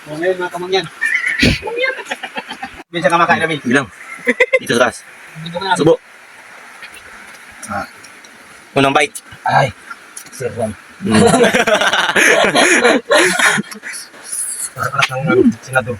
O ngayon mga kamangyan. Bisa ka makain namin. Bilang. Dito sa taas. Dito ka namin. Subo. Unang bite. Ay. Sirwan. Parang ng senador.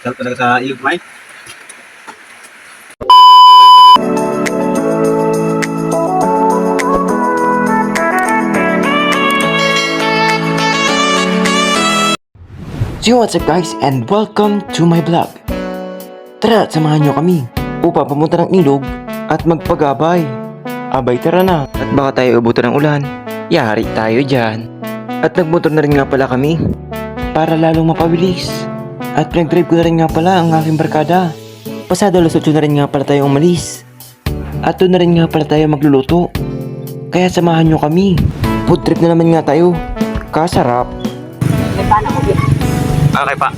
Sarap talaga sa iyong kumain. So what's up guys and welcome to my vlog. Tara, samahan nyo kami upang pumunta ng ilog at magpagabay. Abay tara na. At baka tayo abutan ng ulan, yari tayo dyan. At nagmotor na rin nga pala kami para lalong mapabilis. At pinag-drive ko na rin nga pala ang aking barkada. Pasado alas 8 na rin nga pala tayo umalis. At doon na rin nga pala tayo magluluto. Kaya samahan nyo kami. Food trip na naman nga tayo. Kasarap. Okay pa.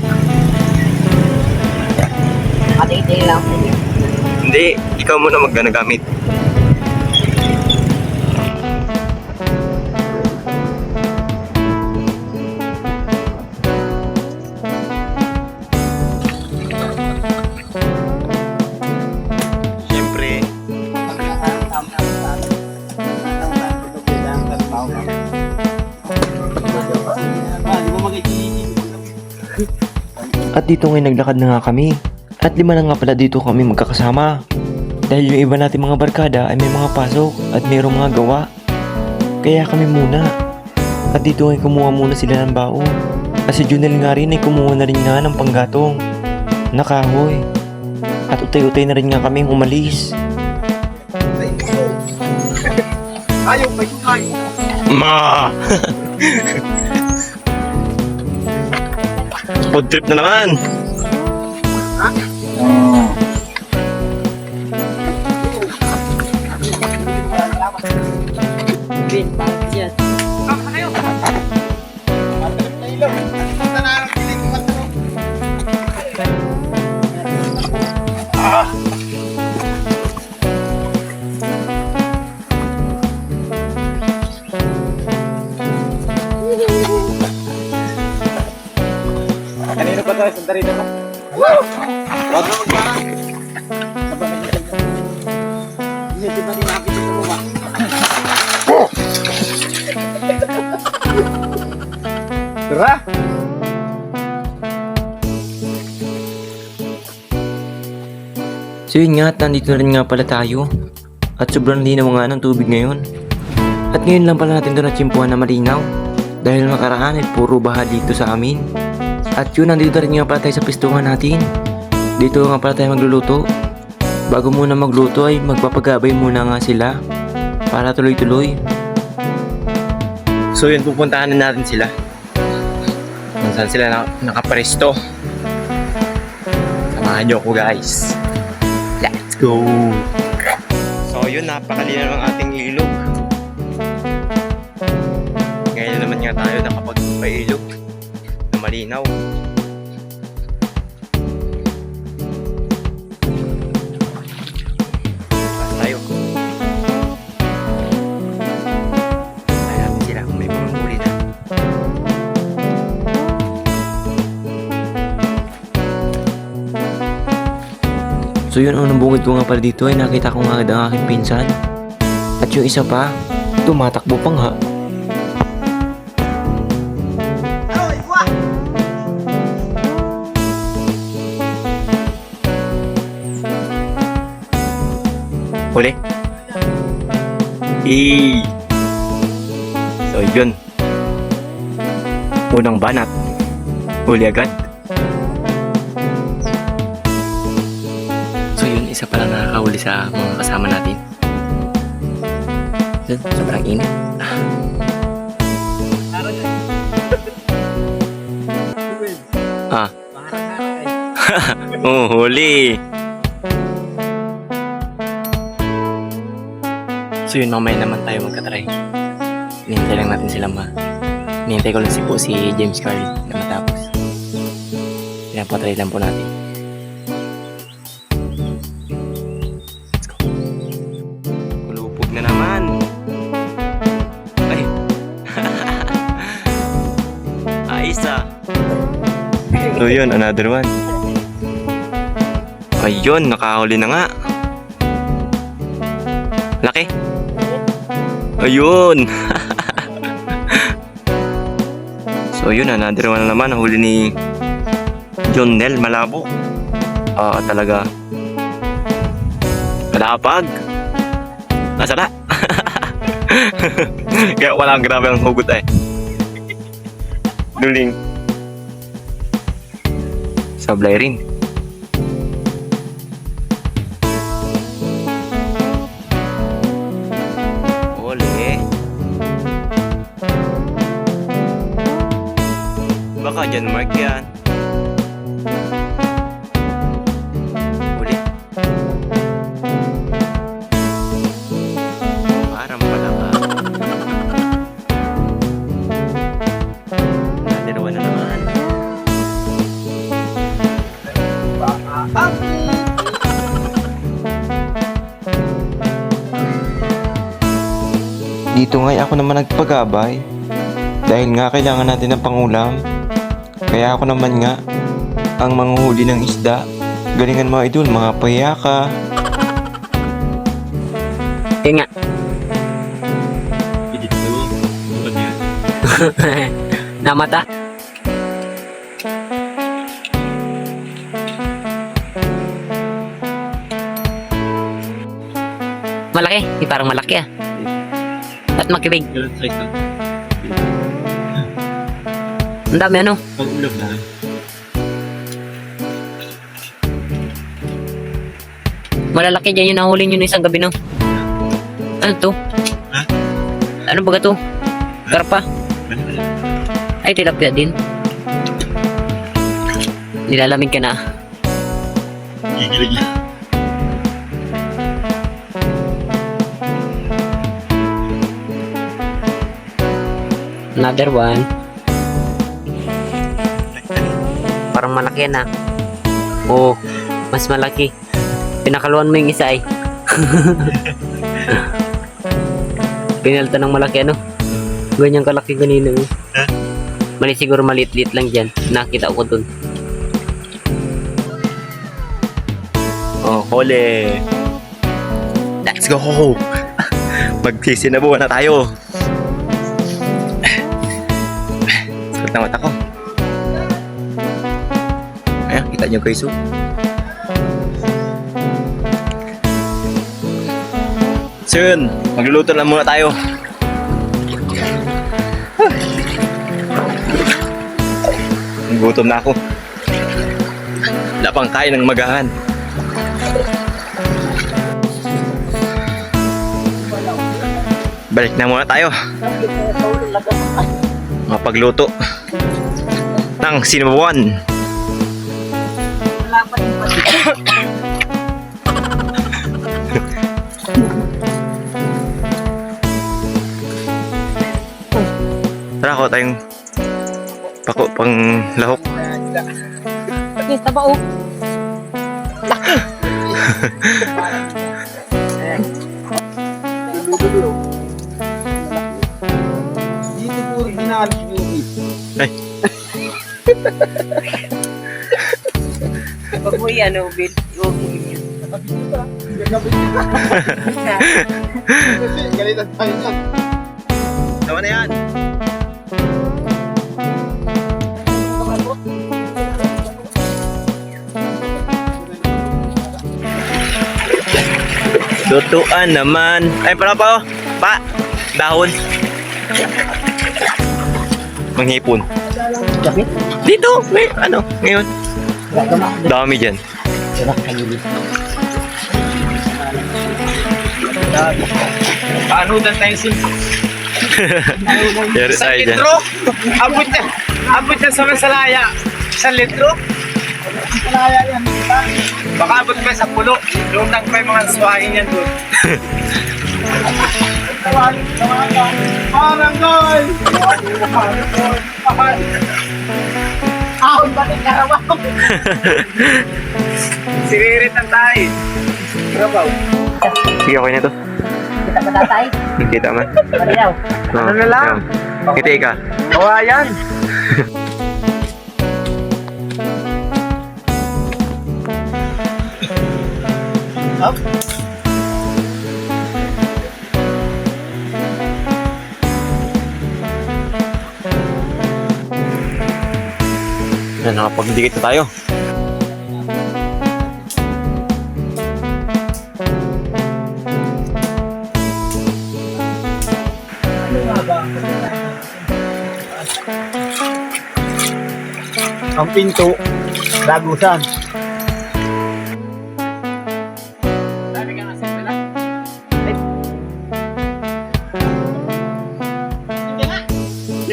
Ate-ate lang sa inyo. Hindi. Ikaw muna maggamit. Siyempre. At dito ngayon naglakad na nga kami. At 5 na nga pala dito kami magkakasama. Dahil yung iba natin mga barkada ay may mga pasok at mayroong mga gawa. Kaya kami muna. At dito ngayon kumuha muna sila ng baon. At si Junel nga rin ay kumuha na rin nga ng panggatong. Nakahoy. At utay-utay na rin nga kami umalis. Ayaw, may kumain. Ma! Food trip na naman. Bin, bakit yan? Kanino pa tayo? Santa Rita pa. Huwag na magparang. Hindi, di ba di makapit yung luma? Tara! So yun nga at nandito na rin nga pala tayo. At sobrang linaw nga ng tubig ngayon. At ngayon lang pala natin ito natsimpuhan na malinaw. Dahil nakaraan ay puro baha dito sa amin. At yun, nandito na rin nga pala tayo sa pistuhan natin. Dito nga pala tayo magluluto. Bago muna magluto ay magpapagabay muna nga sila. Para tuloy-tuloy. So yun, pupuntahan na natin sila. Kung saan sila nakaparesto. Samahan nyo ako guys. Let's go! So yun, napakalinaw ng ating ilog. Ngayon naman nga tayo nakapagpailog na malinaw. Pas tayo. Tayo natin sila kung may mga huli na. So yun, unang bungad ko nga pala dito ay nakita ko nga ang aking pinsan. At yung isa pa, tumatakbo pa nga. Huli. So yun. Unang banat. Huli agad. So yun, isa pa lang nakakahuli sa mga kasama natin. Yun, sobrang init. Ah. Oh, huli. So yun, mamaya naman tayo magka-try. Hinihintay lang natin sila hinihintay ko lang si James Carl na matapos. Pinapatry lang po natin. Let's go. Kulupog na naman. Ay. So yun, another one. Ayun, nakahuli na nga. Laki. Ayun. So yun, another one na naman. Nahuli ni Jonel Malabo. Talaga. Malapag. Nasala. Kaya walang grabe ang hugot eh. Duling. Sablay rin. Ole. Baka dyan mark yan. Uli. Parang pala ka. Dalawa na naman. Dito nga'y ako naman nagpagabay. Dahil nga kailangan natin ng pangulam. Kaya ako naman nga ang manguhuli ng isda. Galingan mga idol, mga payaka. Yun nga. Namata. Malaki. Parang malaki ah. At makibig. Ang dami ano. Pag-ulog na. Malalaki dyan yung nahuli nyo na isang gabi no. Ano to? Ha? Ano ba to? Karpa? Ay, tilapia din. Nilalamig ka na. Gigilig. Another one. Parang malaki na. Oh, mas malaki. Pinakaluan mo yung isa eh. Pinalta ng malaki ano. Ganyan kalaki kanina eh. Huh? Mali siguro maliit-liit lang dyan. Nakita ko dun. Oh, huli. Let's go! Magsisinabuhan na tayo. Sakit na mata ko. Ayan, kita nyo guys. Soon, magluluto na muna tayo. Gutom na ako. Wala pang kain ng magahan. Balik na muna tayo. Mapagluto ng sinabawan. Tara ko tayong pako pang lahok. Kita ba oh? Laki! Dito po ginaalis yung Ay, Pag mo yan, Bill. Huwag mo yun. Galitan tayo yan. tama na yan. Lutuan naman. Ay, para pa oh. Pa, dahon. Manghipon. Dito, may ano, ngayon. Dami dyan. Paano na tayo sim? Yari tayo dyan. Abot na sa masalaya. 1 litro? Masalaya yan. Baka abot pa sa pulo. Lumang pa yung mga suwahin yan doon. Barangay! Ahon ba ng karawaw? Siririt ang tayo. Karawaw. Sige, okay na to. Kita ba tatay? Kita man. Mariyaw. Ano na lang? Kita ka. Kawayan! Up. Yan, nakapagdikit na tayo. Ano nga ba? Ang pinto, dagusan.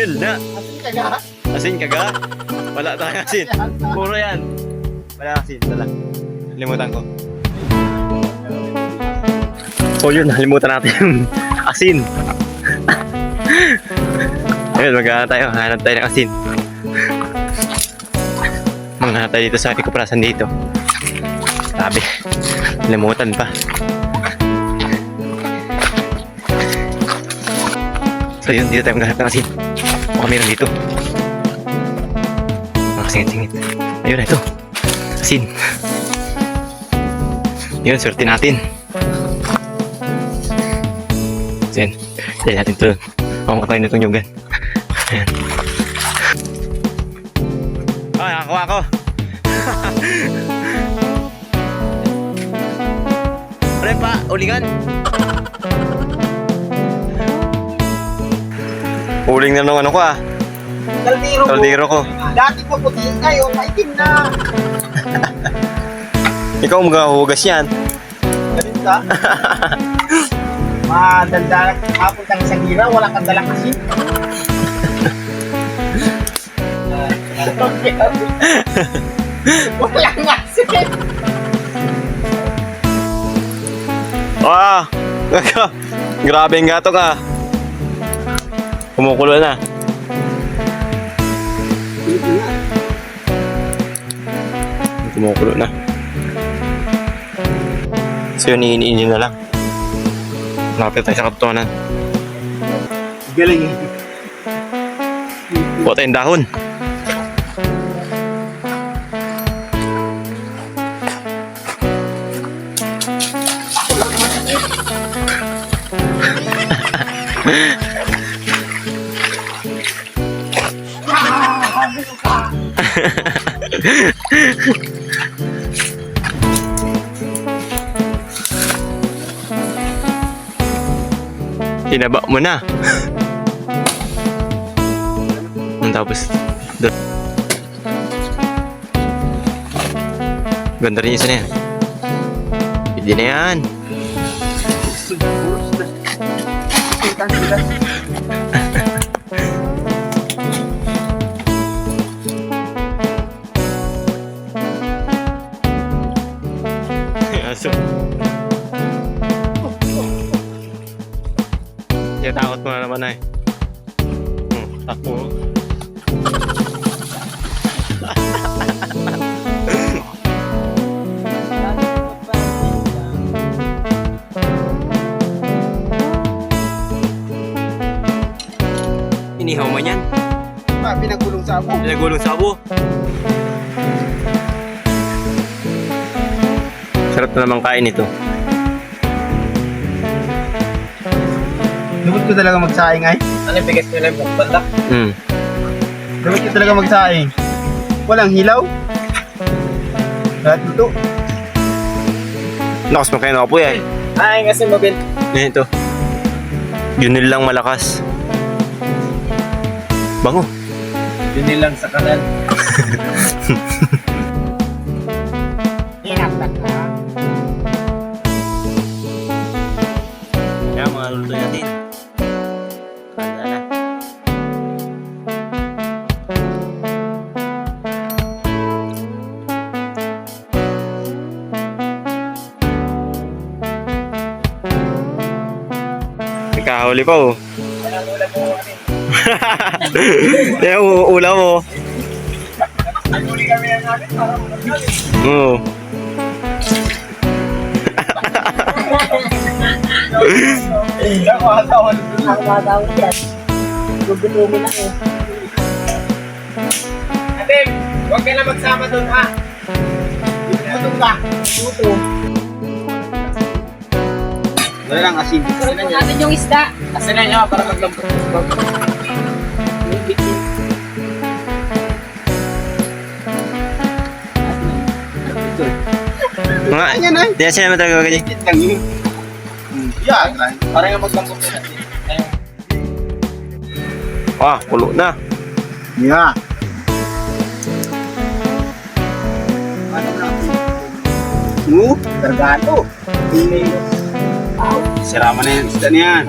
Yun na. Asin ka ga? Wala tayong asin. Puro yan. Wala asin. Wala. Limutan ko. So yun, nalimutan natin yung asin. Ayun, maghanap tayo. Hanap tayo ng asin. Maghanap tayo dito sa Pikuprasan dito. Sabi, nalimutan pa. So yun, dito tayo maghanap ng asin. Baka meron dito. Singit-singit. Ayun na ito. Asin. Yun, swerte natin. Ayan. Dali natin ito. Pamakatayin na itong yugan. Ayan. Ay, nakakuha ko. Ano pa? Ulingan? Uling na nung ano ko ah. Kaldero ko. Dati pa puti ngayon, maitim na. Ikaw maghuhugas yan. Galit ka? Madaldalan, hapon ka sa gira, wala kang dalang asin. Wala nga asin. Ah! Grabe ang gato ka. Kumukulo na. Kumukulo na. So yun, iiniinin na lang. Lapit tayo sa katotohanan. Galing eh. Buka tayong dahon. Tinaba mo na. Tapos doon. Ganda rin yung isa na yan. Hindi na yan. Aso. Kaya takot mo na naman na eh. Takbo. Inihaw mo yan. Pinagulong sa ako. Pinagulong sabo. Sarap na naman kain ito. Lubot ko talaga magsaing ay. Ano yung bigas nila yung bandak? Lubot ko talaga magsaing. Walang hilaw. Lahat ito. Lakas mo kayo nakapoy ay. Ay, kasi mabil. Ito. Yun lang malakas. Bango. Yun lang sa kanal. Hirapan ka. Kaya mga luto natin. Kanda na. Nakahuli pa oh. Yan ulam mo. Naguli kami yan natin para ulam. Oo. Nakakatawa yan. Gugutumin ako. Atim, huwag ka na magsama doon ha. Gutom ka. Gutom. Wala lang asin. Puro po natin yung isda. Asin na nyo para maglambot. Mga, di na sila matagawa ganyan. Lang yun. Yeah, para nga maglambot na natin. Ah, pulo na. Yeah. Gargato. Sira mo na yung isda niyan.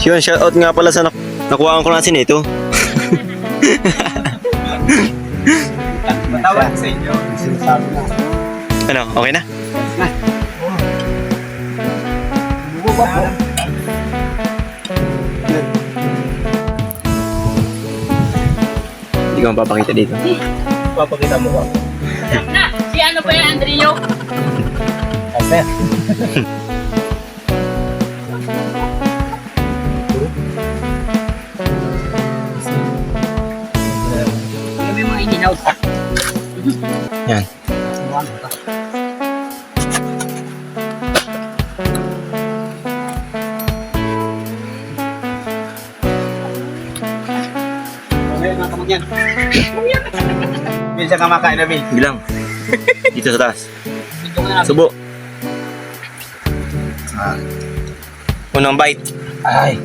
Yun, shoutout nga pala sa nakuhaan ko na sin ito. Matawag sa inyo. Sinasabi na. Ano, okay na? Hindi ko mapapakita dito. Papakita mo ba? Na, si ano pa yan, Andrio? Kasi. Ano yung mga ininaw? Yan. Ngayon mga kamagyan. Minsan ka makain namin. Bilang. Dito sa taas. Subo. Unang bite. Ay.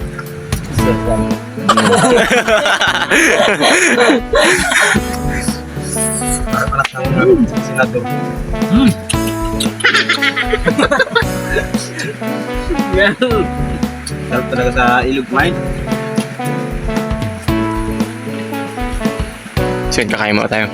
Para ng senador. Yan. Sarap talaga sa ilog mine. So yun, kakain mo tayo.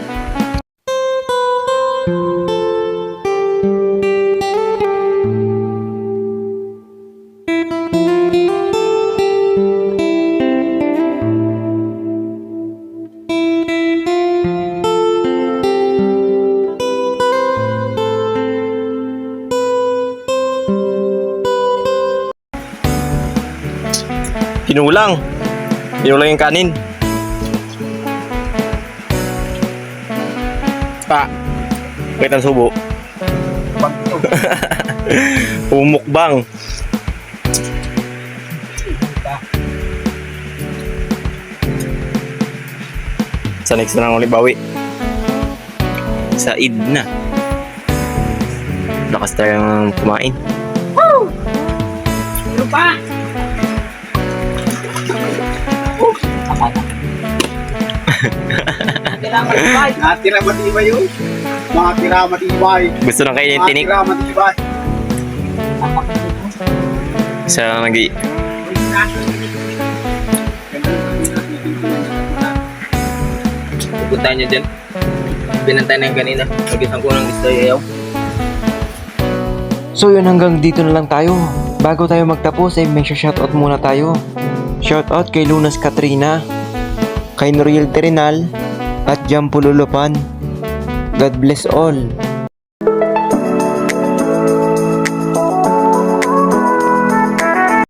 Pinulang. Pinulang yung kanin. Pa. Wait ang subo. Umukbang. Sa next na lang ulit bawi. Sa Eid na. Lakas tayong kumain. Ano pa? Kailangan mag-bite. Natira matibay yun. Mga tira matibay. Gusto nang kainin Mga tinik. tira matibay. Sa nag- Pupuntahan nyo dyan. Binantay na yung kanina. Nagisan ko ng isda yayaw. So yun, hanggang dito na lang tayo. Bago tayo magtapos ay may shoutout muna tayo. Shoutout kay Lunas Katrina, kay Noriel Terenal, at Jampo Lulupan. God bless all.